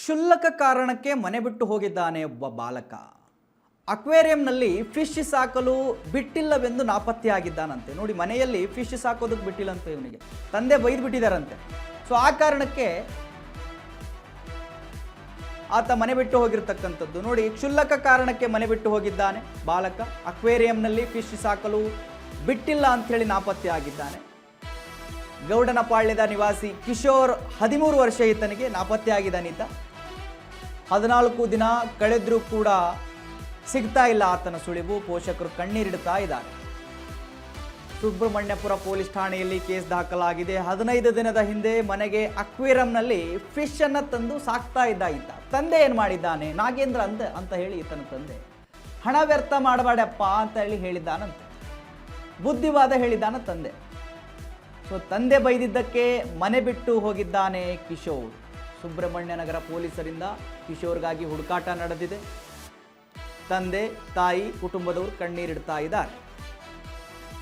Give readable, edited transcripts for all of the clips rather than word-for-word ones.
ಕ್ಷುಲ್ಲಕ ಕಾರಣಕ್ಕೆ ಮನೆ ಬಿಟ್ಟು ಹೋಗಿದ್ದಾನೆ ಒಬ್ಬ ಬಾಲಕ. ಅಕ್ವೇರಿಯಂನಲ್ಲಿ ಫಿಶ್ ಸಾಕಲು ಬಿಟ್ಟಿಲ್ಲವೆಂದು ನಾಪತ್ತೆಯಾಗಿದ್ದಾನಂತೆ. ನೋಡಿ, ಮನೆಯಲ್ಲಿ ಫಿಶ್ ಸಾಕೋದಕ್ಕೆ ಬಿಟ್ಟಿಲ್ಲಂತೆ ಇವನಿಗೆ, ತಂದೆ ಬೈದು ಬಿಟ್ಟಿದ್ದಾರಂತೆ. ಸೊ ಆ ಕಾರಣಕ್ಕೆ ಆತ ಮನೆ ಬಿಟ್ಟು ಹೋಗಿರ್ತಕ್ಕಂಥದ್ದು. ನೋಡಿ, ಕ್ಷುಲ್ಲಕ ಕಾರಣಕ್ಕೆ ಮನೆ ಬಿಟ್ಟು ಹೋಗಿದ್ದಾನೆ ಬಾಲಕ. ಅಕ್ವೇರಿಯಂನಲ್ಲಿ ಫಿಶ್ ಸಾಕಲು ಬಿಟ್ಟಿಲ್ಲ ಅಂಥೇಳಿ ನಾಪತ್ತೆಯಾಗಿದ್ದಾನೆ. ಗೌಡನಪಾಳ್ಯದ ನಿವಾಸಿ ಕಿಶೋರ್ 13 ವರ್ಷ ಈತನಿಗೆ ನಾಪತ್ತೆಯಾಗಿದ್ದಾನೀತ. 14 ದಿನ ಕಳೆದ್ರೂ ಕೂಡ ಸಿಗ್ತಾ ಇಲ್ಲ ಆತನ ಸುಳಿವು. ಪೋಷಕರು ಕಣ್ಣೀರಿಡ್ತಾ ಇದ್ದಾರೆ. ಸುಬ್ರಹ್ಮಣ್ಯಪುರ ಪೊಲೀಸ್ ಠಾಣೆಯಲ್ಲಿ ಕೇಸ್ ದಾಖಲಾಗಿದೆ. 15 ದಿನದ ಹಿಂದೆ ಮನೆಗೆ ಅಕ್ವೇರಿಯಂನಲ್ಲಿ ಫಿಶ್ ಅನ್ನ ತಂದು ಸಾಕ್ತಾ ಇದ್ದ ಈತ. ತಂದೆ ಏನು ಮಾಡಿದ್ದಾನೆ, ನಾಗೇಂದ್ರ ಅಂತ ಹೇಳಿ ಈತನ ತಂದೆ, ಹಣ ವ್ಯರ್ಥ ಮಾಡಬೇಡಪ್ಪ ಅಂತ ಹೇಳಿದ್ದಾನಂತೆ. ಬುದ್ಧಿವಾದ ಹೇಳಿದ್ದಾನ ತಂದೆ. ಸೊ ತಂದೆ ಬೈದಿದ್ದಕ್ಕೆ ಮನೆ ಬಿಟ್ಟು ಹೋಗಿದ್ದಾನೆ ಕಿಶೋರ್. ಸುಬ್ರಹ್ಮಣ್ಯ ನಗರ ಪೊಲೀಸರಿಂದ ಕಿಶೋರ್ಗಾಗಿ ಹುಡುಕಾಟ ನಡೆದಿದೆ. ತಂದೆ, ತಾಯಿ, ಕುಟುಂಬದವರು ಕಣ್ಣೀರಿಡ್ತಾ ಇದ್ದಾರೆ.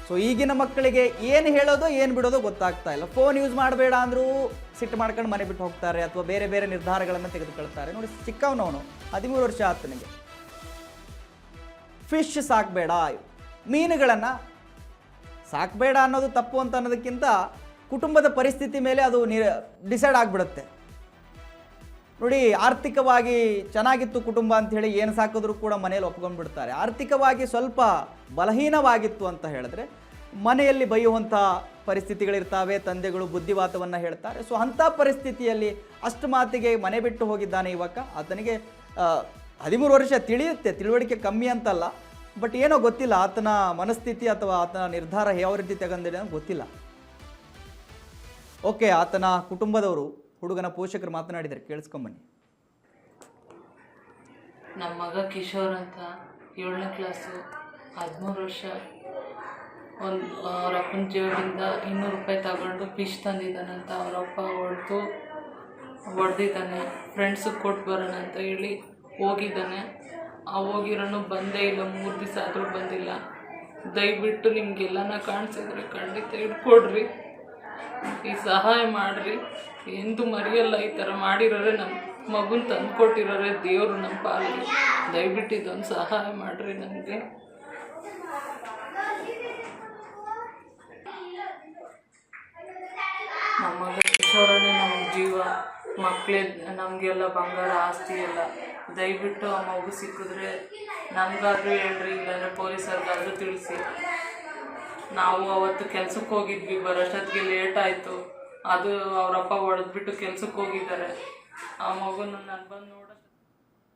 ಸೊ ಈಗಿನ ಮಕ್ಕಳಿಗೆ ಏನು ಹೇಳೋದು ಏನು ಬಿಡೋದು ಗೊತ್ತಾಗ್ತಾ ಇಲ್ಲ. ಫೋನ್ ಯೂಸ್ ಮಾಡಬೇಡ ಅಂದರೂ ಸಿಟ್ಟು ಮಾಡ್ಕೊಂಡು ಮನೆ ಬಿಟ್ಟು ಹೋಗ್ತಾರೆ, ಅಥವಾ ಬೇರೆ ಬೇರೆ ನಿರ್ಧಾರಗಳನ್ನು ತೆಗೆದುಕೊಳ್ತಾರೆ. ನೋಡಿ, ಚಿಕ್ಕವನವನು, 13 ವರ್ಷ ಆತನಿಗೆ. ಫಿಶ್ ಸಾಕಬೇಡ, ಮೀನುಗಳನ್ನು ಸಾಕಬೇಡ ಅನ್ನೋದು ತಪ್ಪು ಅಂತ ಅನ್ನೋದಕ್ಕಿಂತ ಕುಟುಂಬದ ಪರಿಸ್ಥಿತಿ ಮೇಲೆ ಅದು ಡಿಸೈಡ್ ಆಗಿಬಿಡುತ್ತೆ. ನೋಡಿ, ಆರ್ಥಿಕವಾಗಿ ಚೆನ್ನಾಗಿತ್ತು ಕುಟುಂಬ ಅಂಥೇಳಿ ಏನು ಸಾಕಿದ್ರೂ ಕೂಡ ಮನೆಯಲ್ಲಿ ಒಪ್ಕೊಂಡ್ಬಿಡ್ತಾರೆ. ಆರ್ಥಿಕವಾಗಿ ಸ್ವಲ್ಪ ಬಲಹೀನವಾಗಿತ್ತು ಅಂತ ಹೇಳಿದ್ರೆ ಮನೆಯಲ್ಲಿ ಬೈಯುವಂಥ ಪರಿಸ್ಥಿತಿಗಳಿರ್ತಾವೆ. ತಂದೆಗಳು ಬುದ್ಧಿವಾತವನ್ನು ಹೇಳ್ತಾರೆ. ಸೊ ಅಂಥ ಪರಿಸ್ಥಿತಿಯಲ್ಲಿ ಅಷ್ಟು ಮಾತಿಗೆ ಮನೆ ಬಿಟ್ಟು ಹೋಗಿದ್ದಾನೆ ಯುವಕ. ಆತನಿಗೆ 13 ವರ್ಷ, ತಿಳಿಯುತ್ತೆ, ತಿಳುವಳಿಕೆ ಕಮ್ಮಿ ಅಂತಲ್ಲ, ಬಟ್ ಏನೋ ಗೊತ್ತಿಲ್ಲ ಆತನ ಮನಸ್ಥಿತಿ ಅಥವಾ ಆತನ ನಿರ್ಧಾರ ಯಾವ ರೀತಿ ತಗೊಂಡಿದೆ ಅಂತ ಗೊತ್ತಿಲ್ಲ. ಓಕೆ, ಆತನ ಕುಟುಂಬದವರು, ಹುಡುಗನ ಪೋಷಕರು ಮಾತನಾಡಿದರೆ, ಕೇಳಿಸ್ಕೊಂಬನ್ನಿ. ನಮ್ಮ ಮಗ ಕಿಶೋರ್ ಅಂತ 7ನೇ ಕ್ಲಾಸು, 13 ವರ್ಷ. ಅವ್ರ ಅಪ್ಪನ ಜೇಬಿಂದ 200 ರೂಪಾಯಿ ತಗೊಂಡು ಫಿಶ್ ತಂದಿದ್ದಾನಂತ. ಅವರಪ್ಪ ಹೊಡೆದಿದ್ದಾನೆ. ಫ್ರೆಂಡ್ಸಿಗೆ ಕೊಟ್ಟು ಬರೋಣ ಅಂತ ಹೇಳಿ ಹೋಗಿದ್ದಾನೆ. ಹೋಗಿರೋನು ಬಂದೇ ಇಲ್ಲ. 3 ದಿವಸ ಆದರೂ ಬಂದಿಲ್ಲ. ದಯವಿಟ್ಟು ನಿಮಗೆಲ್ಲನ ಕಾಣಿಸಿದ್ರೆ ಖಂಡಿತ ಹಿಡ್ಕೊಡ್ರಿ, ಈ ಸಹಾಯ ಮಾಡಿರಿ. ಎಂದು ಮರೆಯಲ್ಲ. ಈ ಥರ ಮಾಡಿರೋರೆ ನಮ್ಮ ಮಗುನ ತಂದುಕೊಟ್ಟಿರೋರೆ ದೇವರು ನಮ್ಮ ಪಾಲಿಗೆ. ದಯವಿಟ್ಟು ಇದೊಂದು ಸಹಾಯ ಮಾಡಿರಿ ನನಗೆ. ನಮ್ಮ ಮಗ ಕಿಶೋರನೇ ನಮ್ಮ ಜೀವ. ಮಕ್ಕಳೇ ನಮಗೆಲ್ಲ ಬಂಗಾರ, ಆಸ್ತಿ ಎಲ್ಲ. ದಯವಿಟ್ಟು ಆ ಮಗು ಸಿಕ್ಕಿದ್ರೆ ನಮಗಾದ್ರೂ ಹೇಳ್ರಿ, ಇಲ್ಲಾಂದರೆ ಪೊಲೀಸರಿಗಾದ್ರೂ ತಿಳಿಸಿ. ನಾವು ಅವತ್ತು ಕೆಲ್ಸಕ್ಕೆ ಹೋಗಿದ್ವಿ, ಬರೋಷ್ಟೊತ್ತಿಗೆ ಲೇಟ್ ಆಯಿತು. ಅದು ಅವರಪ್ಪ ಹೊಡೆದ್ಬಿಟ್ಟು ಕೆಲ್ಸಕ್ಕೆ ಹೋಗಿದ್ದಾರೆ. ಆ ಮಗುನ ನಾನು ಬಂದು ನೋಡೋದು